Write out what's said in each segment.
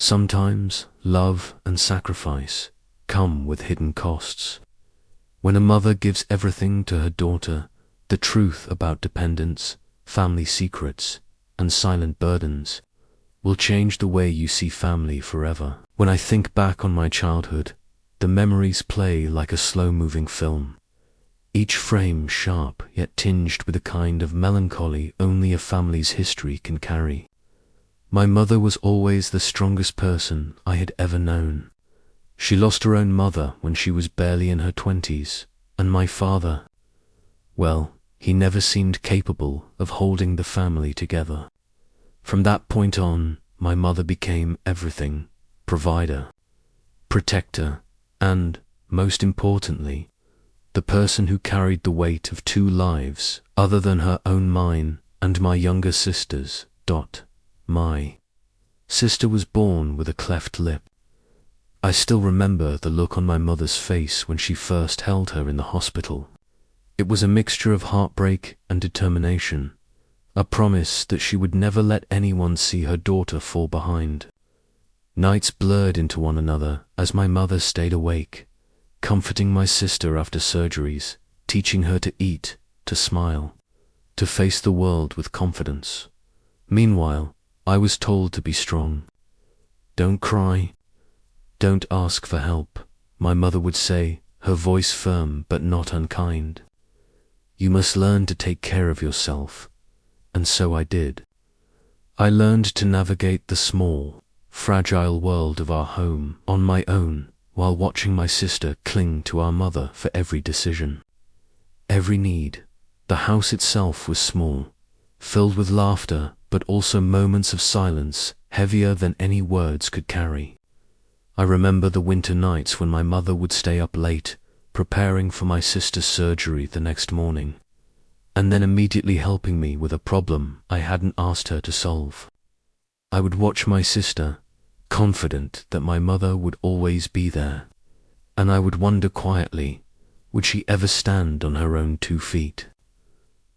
Sometimes love and sacrifice come with hidden costs. When a mother gives everything to her daughter, the truth about dependence, family secrets, and silent burdens will change the way you see family forever. When I think back on my childhood, the memories play like a slow-moving film, each frame sharp yet tinged with a kind of melancholy only a family's history can carry. My mother was always the strongest person I had ever known. She lost her own mother when she was barely in her 20s, and my father, well, he never seemed capable of holding the family together. From that point on, my mother became everything: provider, protector, and, most importantly, the person who carried the weight of two lives other than her own, mine and my younger sister's. My sister was born with a cleft lip. I still remember the look on my mother's face when she first held her in the hospital. It was a mixture of heartbreak and determination, a promise that she would never let anyone see her daughter fall behind. Nights blurred into one another as my mother stayed awake, comforting my sister after surgeries, teaching her to eat, to smile, to face the world with confidence. Meanwhile, I was told to be strong. Don't cry. Don't ask for help, my mother would say, her voice firm but not unkind. You must learn to take care of yourself. And so I did. I learned to navigate the small, fragile world of our home on my own, while watching my sister cling to our mother for every decision, every need. The house itself was small, filled with laughter, but also moments of silence heavier than any words could carry. I remember the winter nights when my mother would stay up late, preparing for my sister's surgery the next morning, and then immediately helping me with a problem I hadn't asked her to solve. I would watch my sister, confident that my mother would always be there, and I would wonder quietly, would she ever stand on her own 2 feet?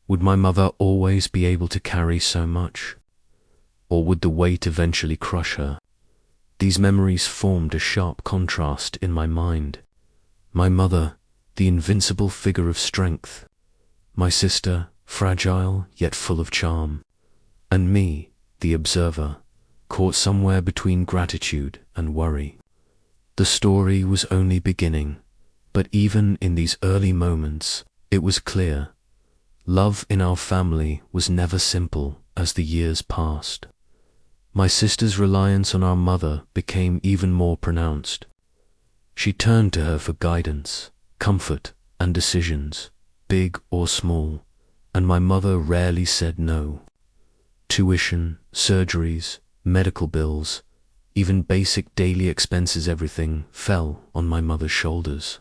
Would my mother always be able to carry so much? Or would the weight eventually crush her? These memories formed a sharp contrast in my mind. My mother, the invincible figure of strength. My sister, fragile yet full of charm. And me, the observer, caught somewhere between gratitude and worry. The story was only beginning, but even in these early moments, it was clear. Love in our family was never simple as the years passed. My sister's reliance on our mother became even more pronounced. She turned to her for guidance, comfort, and decisions, big or small, and my mother rarely said no. Tuition, surgeries, medical bills, even basic daily expenses, everything fell on my mother's shoulders.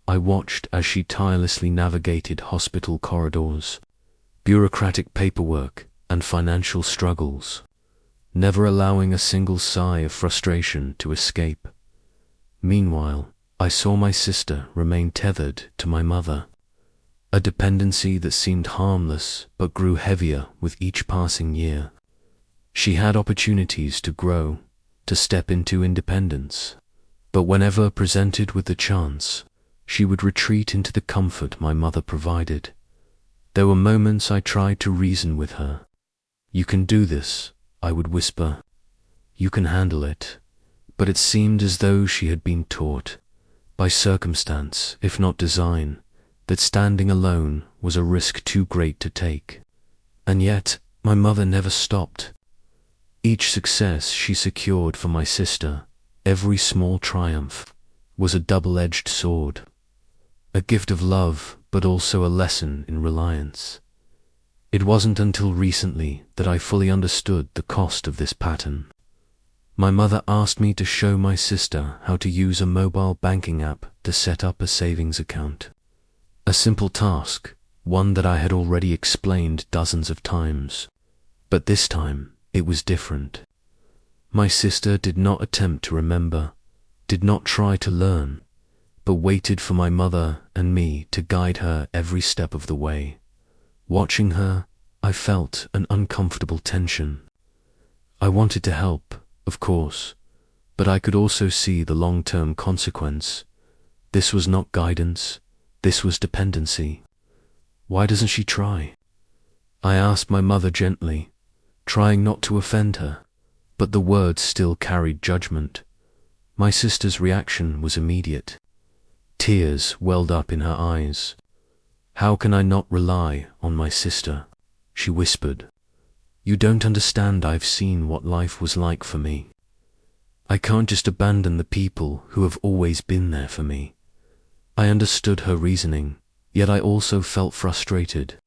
I watched as she tirelessly navigated hospital corridors, bureaucratic paperwork, and financial struggles, never allowing a single sigh of frustration to escape. Meanwhile, I saw my sister remain tethered to my mother, a dependency that seemed harmless but grew heavier with each passing year. She had opportunities to grow, to step into independence, but whenever presented with the chance, she would retreat into the comfort my mother provided. There were moments I tried to reason with her. "You can do this," I would whisper. "You can handle it." But it seemed as though she had been taught, by circumstance, if not design, that standing alone was a risk too great to take. And yet, my mother never stopped. Each success she secured for my sister, every small triumph, was a double-edged sword. A gift of love, but also a lesson in reliance. It wasn't until recently that I fully understood the cost of this pattern. My mother asked me to show my sister how to use a mobile banking app to set up a savings account. A simple task, one that I had already explained dozens of times. But this time, it was different. My sister did not attempt to remember, did not try to learn, but waited for my mother and me to guide her every step of the way. Watching her, I felt an uncomfortable tension. I wanted to help, of course, but I could also see the long-term consequence. This was not guidance, this was dependency. Why doesn't she try? I asked my mother gently, trying not to offend her, but the words still carried judgment. My sister's reaction was immediate. Tears welled up in her eyes. "How can I not rely on my sister?" she whispered. "You don't understand. I've seen what life was like for me. I can't just abandon the people who have always been there for me." I understood her reasoning, yet I also felt frustrated.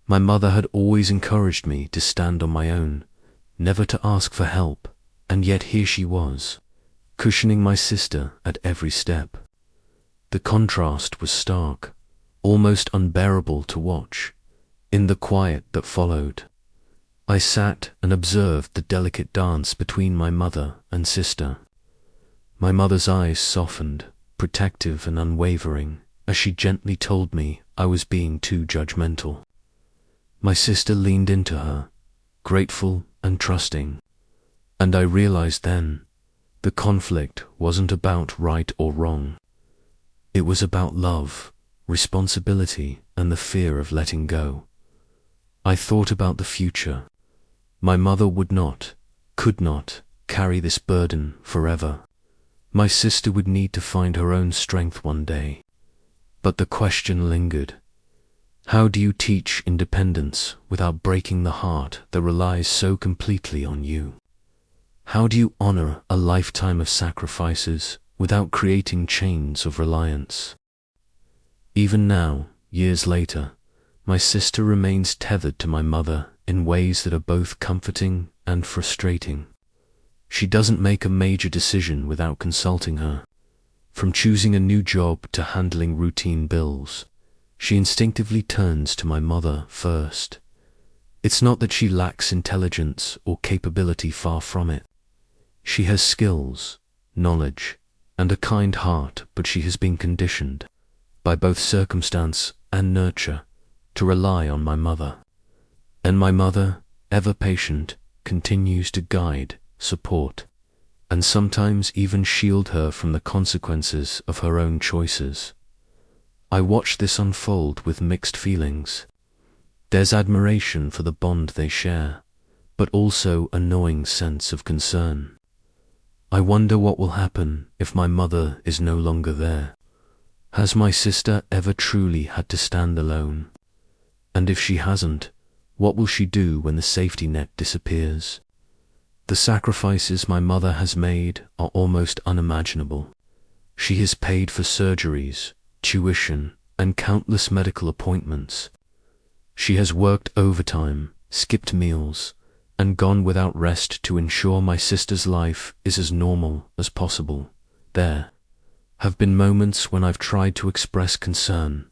My mother had always encouraged me to stand on my own, never to ask for help, and yet here she was, cushioning my sister at every step. The contrast was stark, almost unbearable to watch. In the quiet that followed, I sat and observed the delicate dance between my mother and sister. My mother's eyes softened, protective and unwavering, as she gently told me I was being too judgmental. My sister leaned into her, grateful and trusting, and I realized then the conflict wasn't about right or wrong. It was about love, responsibility, and the fear of letting go. I thought about the future. My mother would not, could not, carry this burden forever. My sister would need to find her own strength one day. But the question lingered. How do you teach independence without breaking the heart that relies so completely on you? How do you honor a lifetime of sacrifices without creating chains of reliance? Even now, years later, my sister remains tethered to my mother in ways that are both comforting and frustrating. She doesn't make a major decision without consulting her. From choosing a new job to handling routine bills, she instinctively turns to my mother first. It's not that she lacks intelligence or capability, far from it. She has skills, knowledge, and a kind heart, but she has been conditioned, by both circumstance and nurture, to rely on my mother. And my mother, ever patient, continues to guide, support, and sometimes even shield her from the consequences of her own choices. I watch this unfold with mixed feelings. There's admiration for the bond they share, but also a gnawing sense of concern. I wonder what will happen if my mother is no longer there. Has my sister ever truly had to stand alone? And if she hasn't, what will she do when the safety net disappears? The sacrifices my mother has made are almost unimaginable. She has paid for surgeries, tuition, and countless medical appointments. She has worked overtime, skipped meals, and gone without rest to ensure my sister's life is as normal as possible. There have been moments when I've tried to express concern.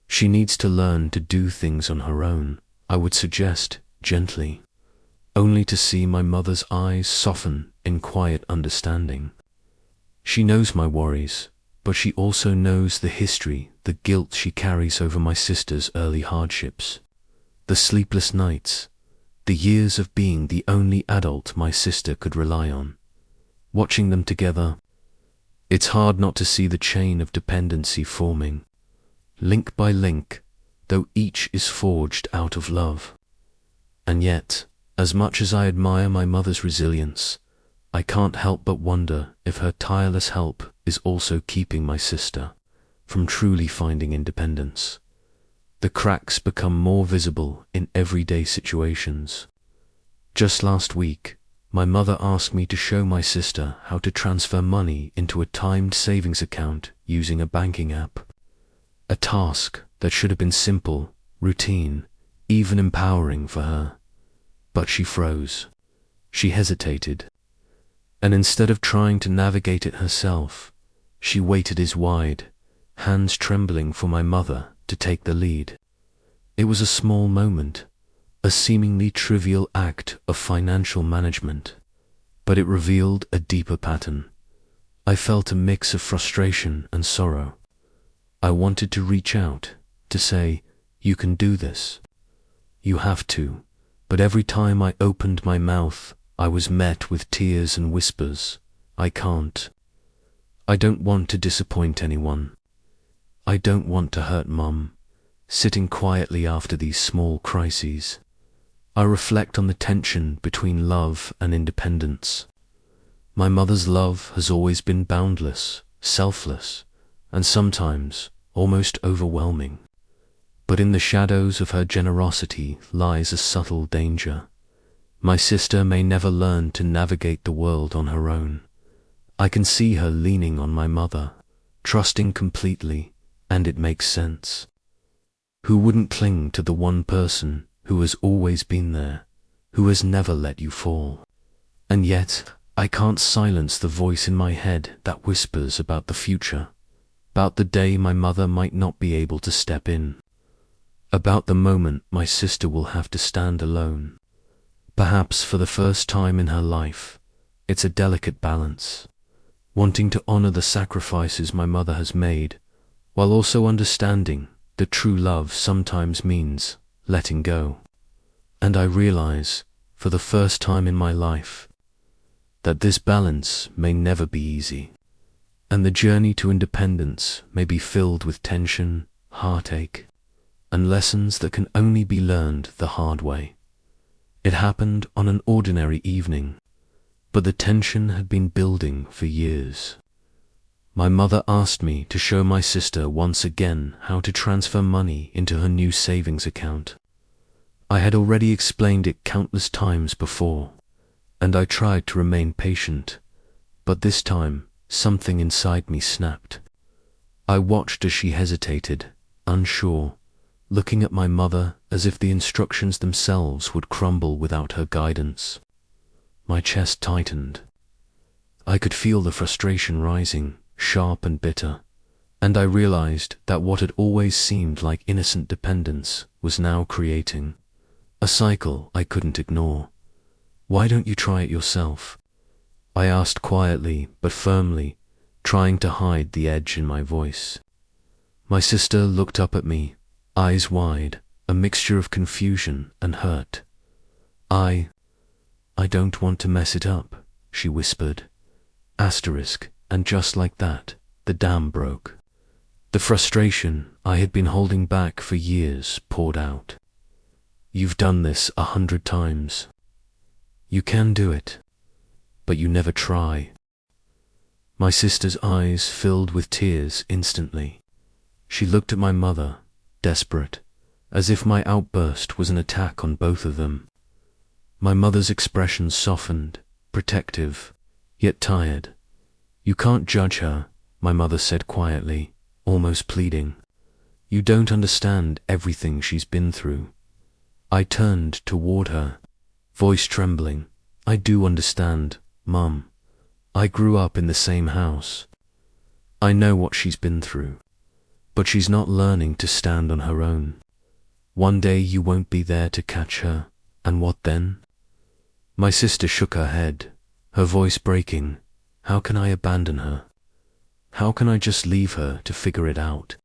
She needs to learn to do things on her own, I would suggest gently, only to see my mother's eyes soften in quiet understanding. She knows my worries, but she also knows the history, the guilt she carries over my sister's early hardships, the sleepless nights, the years of being the only adult my sister could rely on. Watching them together, it's hard not to see the chain of dependency forming, link by link, though each is forged out of love. And yet, as much as I admire my mother's resilience, I can't help but wonder if her tireless help is also keeping my sister from truly finding independence. The cracks become more visible in everyday situations. Just last week, my mother asked me to show my sister how to transfer money into a timed savings account using a banking app. A task that should have been simple, routine, even empowering for her. But she froze. She hesitated. And instead of trying to navigate it herself, she waited eyes wide, hands trembling for my mother to take the lead. It was a small moment, a seemingly trivial act of financial management, but it revealed a deeper pattern. I felt a mix of frustration and sorrow. I wanted to reach out, to say, "You can do this. You have to," but every time I opened my mouth, I was met with tears and whispers. I can't. I don't want to disappoint anyone. I don't want to hurt Mum. Sitting quietly after these small crises, I reflect on the tension between love and independence. My mother's love has always been boundless, selfless, and sometimes almost overwhelming. But in the shadows of her generosity lies a subtle danger. My sister may never learn to navigate the world on her own. I can see her leaning on my mother, trusting completely, and it makes sense. Who wouldn't cling to the one person who has always been there, who has never let you fall? And yet, I can't silence the voice in my head that whispers about the future, about the day my mother might not be able to step in, about the moment my sister will have to stand alone. Perhaps for the first time in her life, it's a delicate balance, wanting to honor the sacrifices my mother has made, while also understanding that true love sometimes means letting go. And I realize, for the first time in my life, that this balance may never be easy, and the journey to independence may be filled with tension, heartache, and lessons that can only be learned the hard way. It happened on an ordinary evening, but the tension had been building for years. My mother asked me to show my sister once again how to transfer money into her new savings account. I had already explained it countless times before, and I tried to remain patient, but this time something inside me snapped. I watched as she hesitated, unsure, looking at my mother as if the instructions themselves would crumble without her guidance. My chest tightened. I could feel the frustration rising, sharp and bitter, and I realized that what had always seemed like innocent dependence was now creating a cycle I couldn't ignore. "Why don't you try it yourself?" I asked quietly but firmly, trying to hide the edge in my voice. My sister looked up at me, eyes wide, a mixture of confusion and hurt. I don't want to mess it up," she whispered. And just like that, the dam broke. The frustration I had been holding back for years poured out. "You've done this 100 times. You can do it, but you never try." My sister's eyes filled with tears instantly. She looked at my mother, desperate, as if my outburst was an attack on both of them. My mother's expression softened, protective, yet tired. "You can't judge her," my mother said quietly, almost pleading. "You don't understand everything she's been through." I turned toward her, voice trembling. "I do understand, Mum. I grew up in the same house. I know what she's been through. But she's not learning to stand on her own. One day you won't be there to catch her, and what then?" My sister shook her head, her voice breaking. "How can I abandon her? How can I just leave her to figure it out?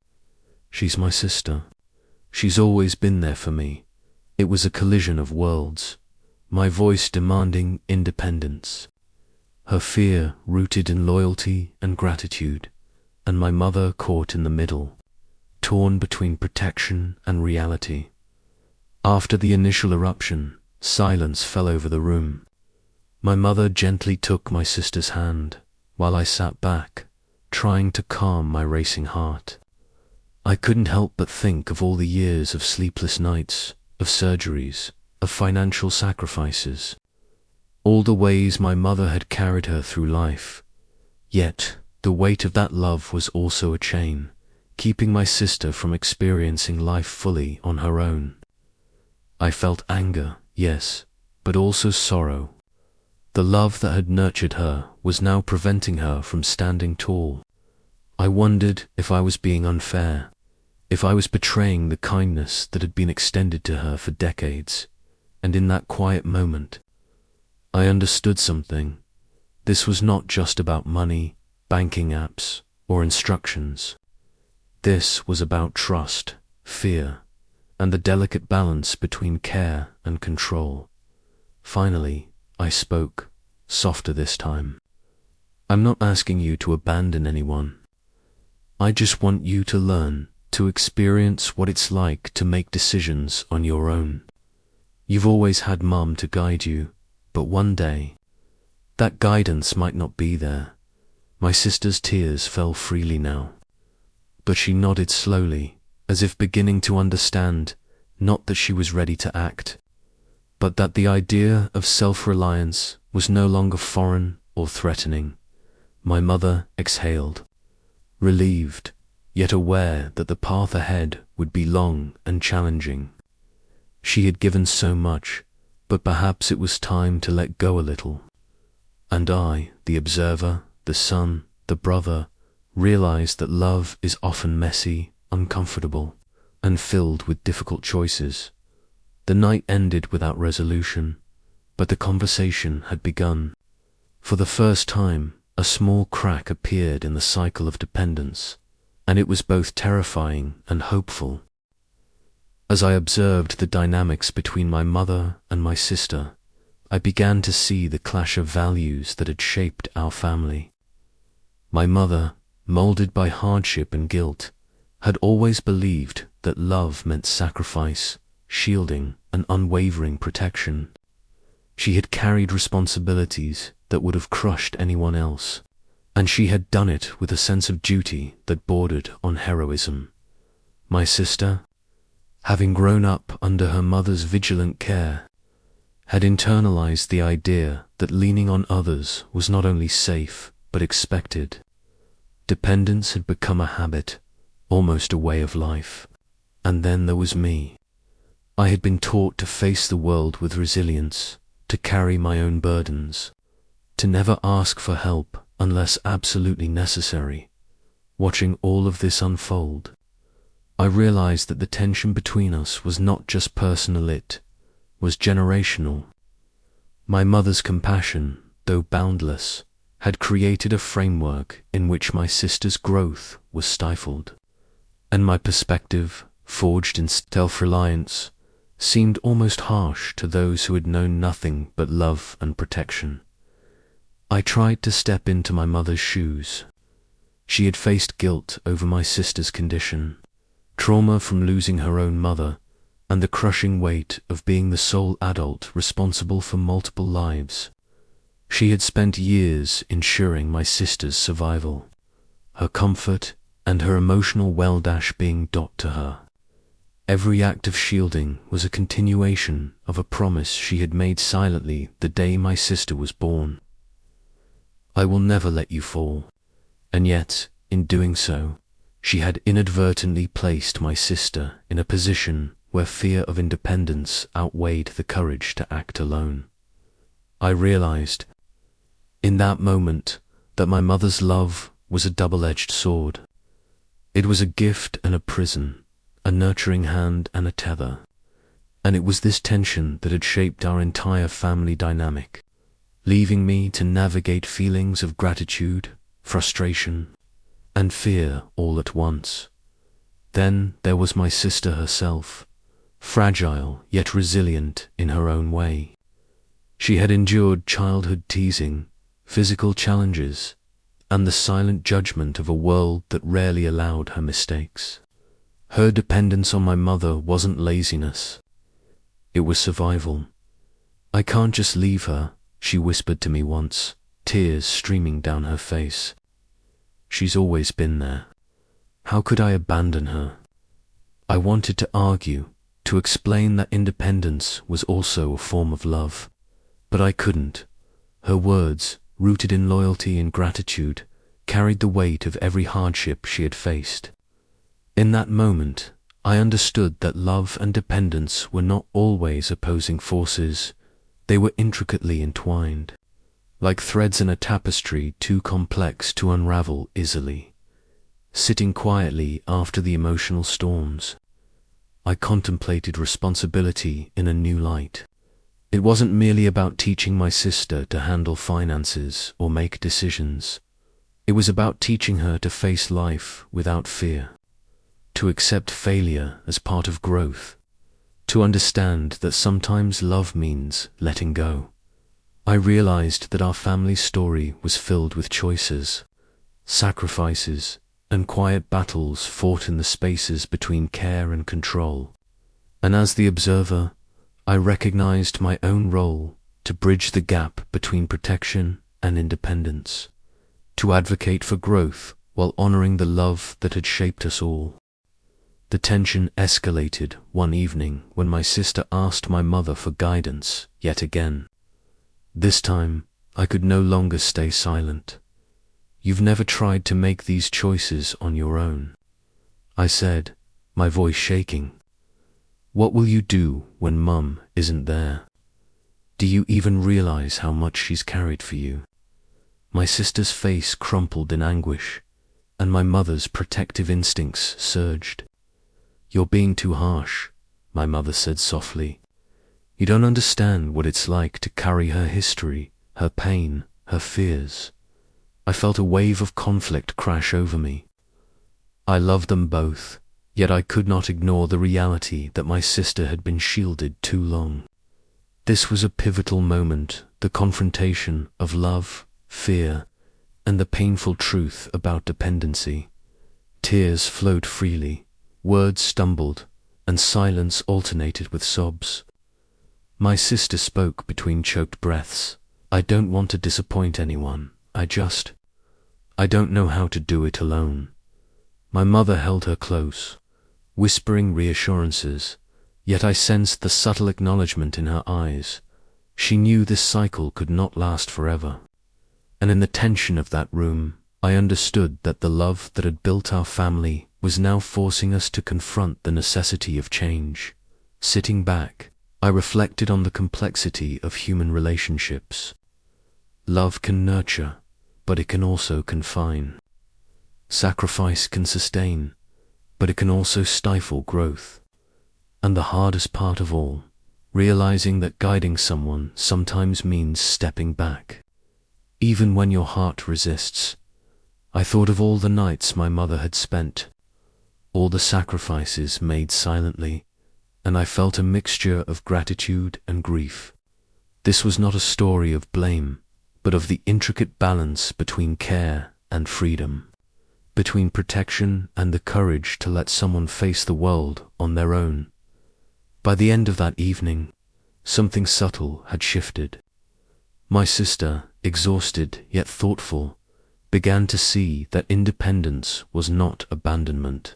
She's my sister. She's always been there for me." It was a collision of worlds, my voice demanding independence, her fear rooted in loyalty and gratitude, and my mother caught in the middle, torn between protection and reality. After the initial eruption, silence fell over the room. My mother gently took my sister's hand, while I sat back, trying to calm my racing heart. I couldn't help but think of all the years of sleepless nights, of surgeries, of financial sacrifices, all the ways my mother had carried her through life. Yet, the weight of that love was also a chain, keeping my sister from experiencing life fully on her own. I felt anger, yes, but also sorrow. The love that had nurtured her was now preventing her from standing tall. I wondered if I was being unfair, if I was betraying the kindness that had been extended to her for decades. And in that quiet moment, I understood something. This was not just about money, banking apps, or instructions. This was about trust, fear, and the delicate balance between care and control. Finally, I spoke, softer this time. I'm not asking you to abandon anyone. I just want you to learn to experience what it's like to make decisions on your own. You've always had Mum to guide you, but one day, that guidance might not be there. My sister's tears fell freely now, but she nodded slowly, as if beginning to understand, not that she was ready to act, but that the idea of self-reliance was no longer foreign or threatening. My mother exhaled, relieved, yet aware that the path ahead would be long and challenging. She had given so much, but perhaps it was time to let go a little. And I, the observer, the son, the brother, realized that love is often messy, uncomfortable, and filled with difficult choices. The night ended without resolution, but the conversation had begun. For the first time, a small crack appeared in the cycle of dependence, and it was both terrifying and hopeful. As I observed the dynamics between my mother and my sister, I began to see the clash of values that had shaped our family. My mother, molded by hardship and guilt, had always believed that love meant sacrifice, shielding, and unwavering protection. She had carried responsibilities that would have crushed anyone else, and she had done it with a sense of duty that bordered on heroism. My sister, having grown up under her mother's vigilant care, had internalized the idea that leaning on others was not only safe but expected. Dependence had become a habit, almost a way of life. And then there was me. I had been taught to face the world with resilience, to carry my own burdens, to never ask for help unless absolutely necessary. Watching all of this unfold, I realized that the tension between us was not just personal, it was generational. My mother's compassion, though boundless, had created a framework in which my sister's growth was stifled, and my perspective, forged in self-reliance, seemed almost harsh to those who had known nothing but love and protection. I tried to step into my mother's shoes. She had faced guilt over my sister's condition, trauma from losing her own mother, and the crushing weight of being the sole adult responsible for multiple lives. She had spent years ensuring my sister's survival, her comfort and her emotional well-dash being taught to her. Every act of shielding was a continuation of a promise she had made silently the day my sister was born. I will never let you fall, and yet, in doing so, she had inadvertently placed my sister in a position where fear of independence outweighed the courage to act alone. I realized, in that moment, that my mother's love was a double-edged sword. It was a gift and a prison, a nurturing hand and a tether, and it was this tension that had shaped our entire family dynamic, leaving me to navigate feelings of gratitude, frustration, and fear all at once. Then there was my sister herself, fragile yet resilient in her own way. She had endured childhood teasing, physical challenges, and the silent judgment of a world that rarely allowed her mistakes. Her dependence on my mother wasn't laziness. It was survival. "I can't just leave her," she whispered to me once, tears streaming down her face. "She's always been there. How could I abandon her?" I wanted to argue, to explain that independence was also a form of love, but I couldn't. Her words, rooted in loyalty and gratitude, carried the weight of every hardship she had faced. In that moment, I understood that love and dependence were not always opposing forces. They were intricately entwined, like threads in a tapestry too complex to unravel easily. Sitting quietly after the emotional storms, I contemplated responsibility in a new light. It wasn't merely about teaching my sister to handle finances or make decisions. It was about teaching her to face life without fear, to accept failure as part of growth, to understand that sometimes love means letting go, I realized that our family story was filled with choices, sacrifices, and quiet battles fought in the spaces between care and control. And as the observer, I recognized my own role to bridge the gap between protection and independence, to advocate for growth while honoring the love that had shaped us all. The tension escalated one evening when my sister asked my mother for guidance yet again. This time, I could no longer stay silent. "You've never tried to make these choices on your own," I said, my voice shaking. "What will you do when Mum isn't there? Do you even realize how much she's carried for you?" My sister's face crumpled in anguish, and my mother's protective instincts surged. "You're being too harsh," my mother said softly. "You don't understand what it's like to carry her history, her pain, her fears." I felt a wave of conflict crash over me. I loved them both, yet I could not ignore the reality that my sister had been shielded too long. This was a pivotal moment, the confrontation of love, fear, and the painful truth about dependency. Tears flowed freely, words stumbled, and silence alternated with sobs. My sister spoke between choked breaths. "I don't want to disappoint anyone. I don't know how to do it alone." My mother held her close, whispering reassurances, yet I sensed the subtle acknowledgement in her eyes. She knew this cycle could not last forever. And in the tension of that room, I understood that the love that had built our family was now forcing us to confront the necessity of change. Sitting back, I reflected on the complexity of human relationships. Love can nurture, but it can also confine. Sacrifice can sustain, but it can also stifle growth. And the hardest part of all, realizing that guiding someone sometimes means stepping back. Even when your heart resists, I thought of all the nights my mother had spent, all the sacrifices made silently, and I felt a mixture of gratitude and grief. This was not a story of blame, but of the intricate balance between care and freedom, between protection and the courage to let someone face the world on their own. By the end of that evening, something subtle had shifted. My sister, exhausted yet thoughtful, began to see that independence was not abandonment.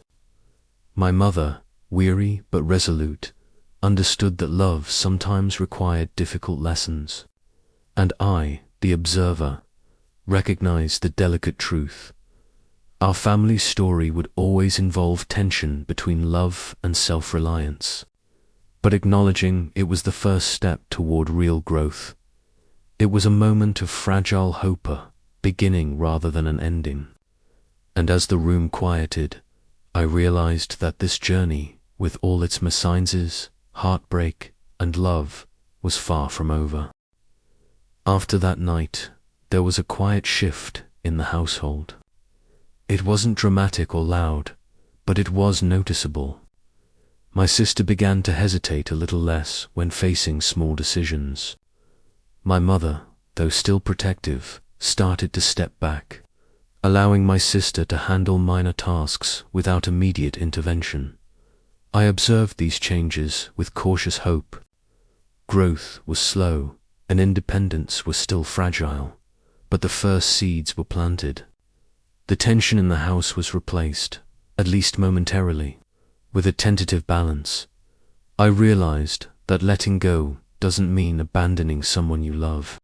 My mother, weary but resolute, understood that love sometimes required difficult lessons. And I, the observer, recognized the delicate truth. Our family's story would always involve tension between love and self-reliance, but acknowledging it was the first step toward real growth. It was a moment of fragile hope, beginning rather than an ending. And as the room quieted, I realized that this journey, with all its mésalliances, heartbreak, and love, was far from over. After that night, there was a quiet shift in the household. It wasn't dramatic or loud, but it was noticeable. My sister began to hesitate a little less when facing small decisions. My mother, though still protective, started to step back, allowing my sister to handle minor tasks without immediate intervention. I observed these changes with cautious hope. Growth was slow, and independence was still fragile, but the first seeds were planted. The tension in the house was replaced, at least momentarily, with a tentative balance. I realized that letting go doesn't mean abandoning someone you love.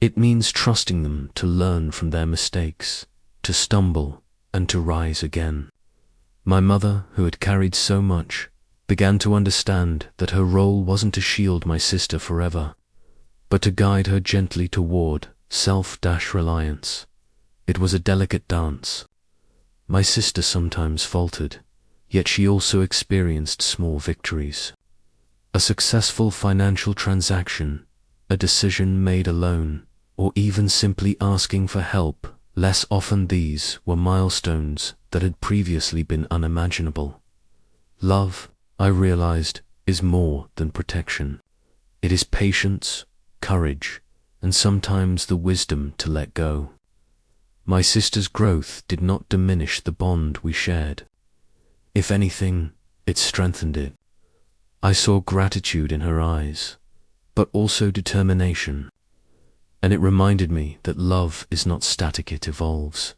It means trusting them to learn from their mistakes, to stumble, and to rise again. My mother, who had carried so much, began to understand that her role wasn't to shield my sister forever, but to guide her gently toward self-reliance. It was a delicate dance. My sister sometimes faltered, yet she also experienced small victories. A successful financial transaction, a decision made alone, or even simply asking for help. Less often these were milestones that had previously been unimaginable. Love, I realized, is more than protection. It is patience, courage, and sometimes the wisdom to let go. My sister's growth did not diminish the bond we shared. If anything, it strengthened it. I saw gratitude in her eyes, but also determination, and it reminded me that love is not static, it evolves.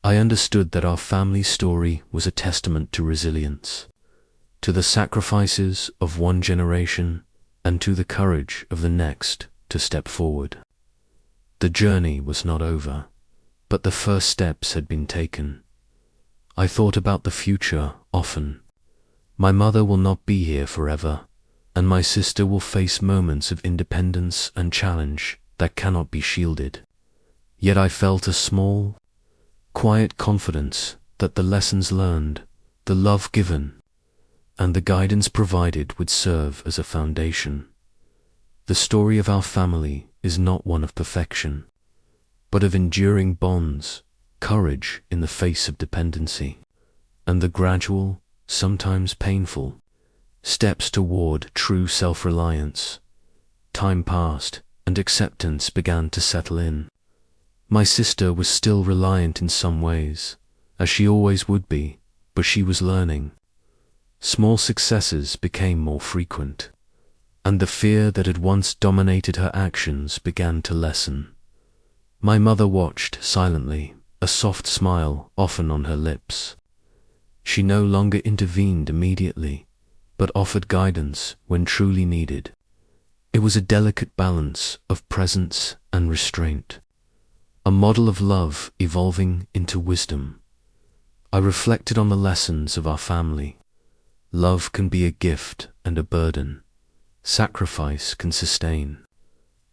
I understood that our family story was a testament to resilience, to the sacrifices of one generation, and to the courage of the next to step forward. The journey was not over, but the first steps had been taken. I thought about the future often. My mother will not be here forever, and my sister will face moments of independence and challenge that cannot be shielded. Yet I felt a small, quiet confidence that the lessons learned, the love given, and the guidance provided would serve as a foundation. The story of our family is not one of perfection, but of enduring bonds, courage in the face of dependency, and the gradual, sometimes painful, steps toward true self-reliance. Time passed, and acceptance began to settle in. My sister was still reliant in some ways, as she always would be, but she was learning. Small successes became more frequent, and the fear that had once dominated her actions began to lessen. My mother watched silently, a soft smile often on her lips. She no longer intervened immediately, but offered guidance when truly needed. It was a delicate balance of presence and restraint, a model of love evolving into wisdom. I reflected on the lessons of our family. Love can be a gift and a burden. Sacrifice can sustain,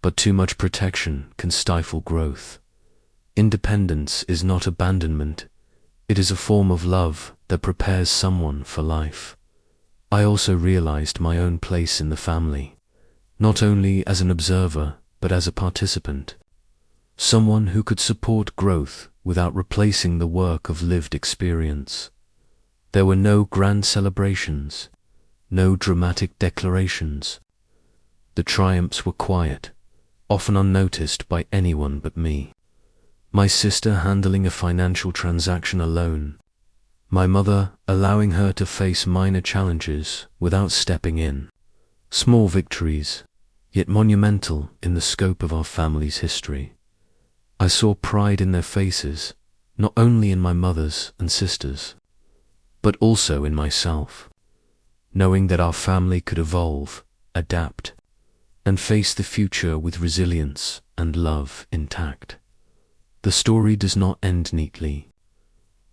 but too much protection can stifle growth. Independence is not abandonment. It is a form of love that prepares someone for life. I also realized my own place in the family, not only as an observer, but as a participant. Someone who could support growth without replacing the work of lived experience. There were no grand celebrations, no dramatic declarations. The triumphs were quiet, often unnoticed by anyone but me. My sister handling a financial transaction alone, my mother allowing her to face minor challenges without stepping in. Small victories, yet monumental in the scope of our family's history. I saw pride in their faces, not only in my mother's and sister's, but also in myself, knowing that our family could evolve, adapt, and face the future with resilience and love intact. The story does not end neatly.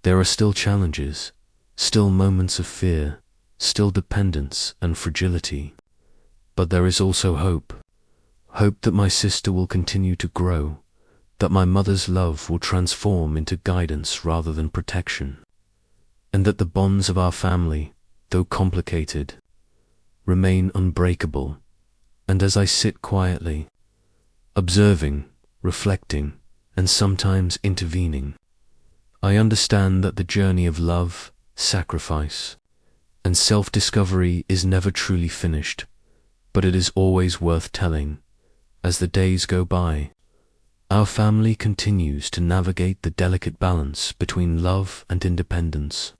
There are still challenges, still moments of fear, still dependence and fragility. But there is also hope. Hope that my sister will continue to grow, that my mother's love will transform into guidance rather than protection, and that the bonds of our family, though complicated, remain unbreakable. And as I sit quietly, observing, reflecting, and sometimes intervening, I understand that the journey of love, sacrifice, and self-discovery is never truly finished, but it is always worth telling. As the days go by, our family continues to navigate the delicate balance between love and independence.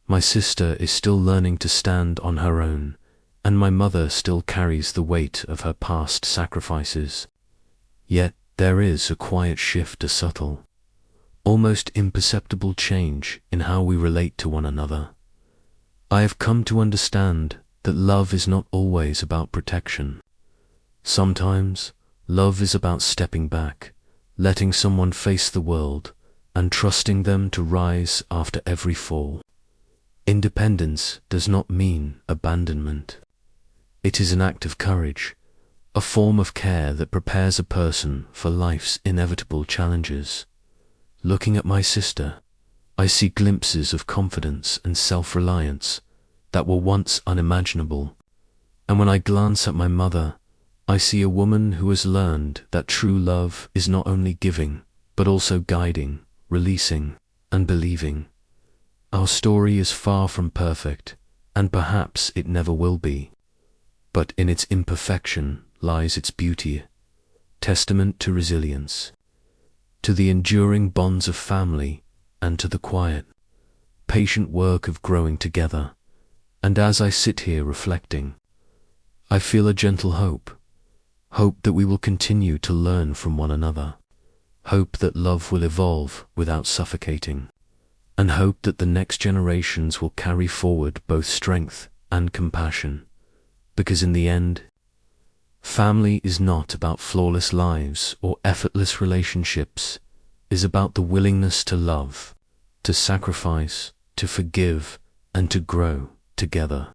My sister is still learning to stand on her own, and my mother still carries the weight of her past sacrifices. Yet there is a quiet shift, a subtle, almost imperceptible change in how we relate to one another. I have come to understand that love is not always about protection. Sometimes, love is about stepping back, letting someone face the world, and trusting them to rise after every fall. Independence does not mean abandonment. It is an act of courage, a form of care that prepares a person for life's inevitable challenges. Looking at my sister, I see glimpses of confidence and self-reliance that were once unimaginable. And when I glance at my mother, I see a woman who has learned that true love is not only giving, but also guiding, releasing, and believing. Our story is far from perfect, and perhaps it never will be. But in its imperfection lies its beauty. testament to resilience, to the enduring bonds of family, and to the quiet, patient work of growing together. And as I sit here reflecting, I feel a gentle hope that we will continue to learn from one another, hope that love will evolve without suffocating, and hope that the next generations will carry forward both strength and compassion, because in the end, family is not about flawless lives or effortless relationships. It is about the willingness to love, to sacrifice, to forgive, and to grow together.